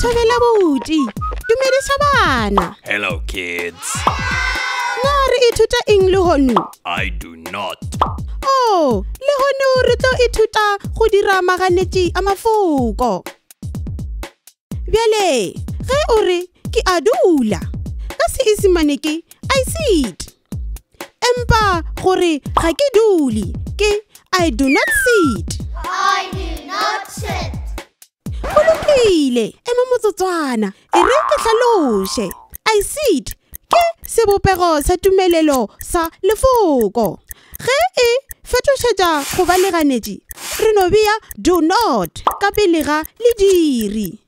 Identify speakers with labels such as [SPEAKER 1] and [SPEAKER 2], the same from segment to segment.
[SPEAKER 1] Thobela buti. Dumedisa bana.
[SPEAKER 2] Hello, kids.
[SPEAKER 1] Na re ithuta eng le hono?
[SPEAKER 2] I do not.
[SPEAKER 1] Oh, le hono re tlo ithuta go dira maganetši a mafoko. Bjale, ge o re ke a dula, ka Seesimane ke I sit. Empa gore ga ke duli ke I do not sit.
[SPEAKER 3] I do not sit.
[SPEAKER 1] Go lokile, ema motsotswana, e re ke tlhaloshe. I sit ke sebopego sa tumelelo sa lefoko. Ge e fetošetša go ba leganetši, re no bea do not ka pele ga lediri.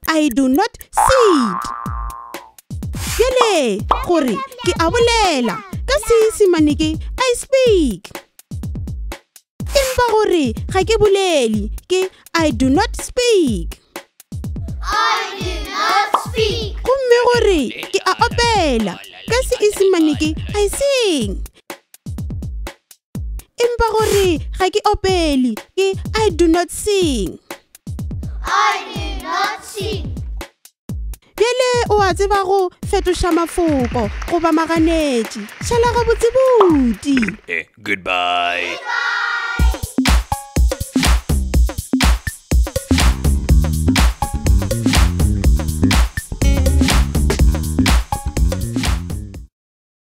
[SPEAKER 1] I do not sit. Bjale gore ke a bolela, ka Seesimane ke I speak. Empa gore ga ke boleli ke I do not speak.
[SPEAKER 3] I do not speak.
[SPEAKER 1] Gomme gore ke a opela, ka Seesimane ke I sing. Empa gore ga ke opele ke I do not sing.
[SPEAKER 3] I do not sing.
[SPEAKER 1] Bjale o a tseba go fetoša mafoko goba maganetši. Šala gabotse buti.
[SPEAKER 2] Goodbye.
[SPEAKER 3] Bye.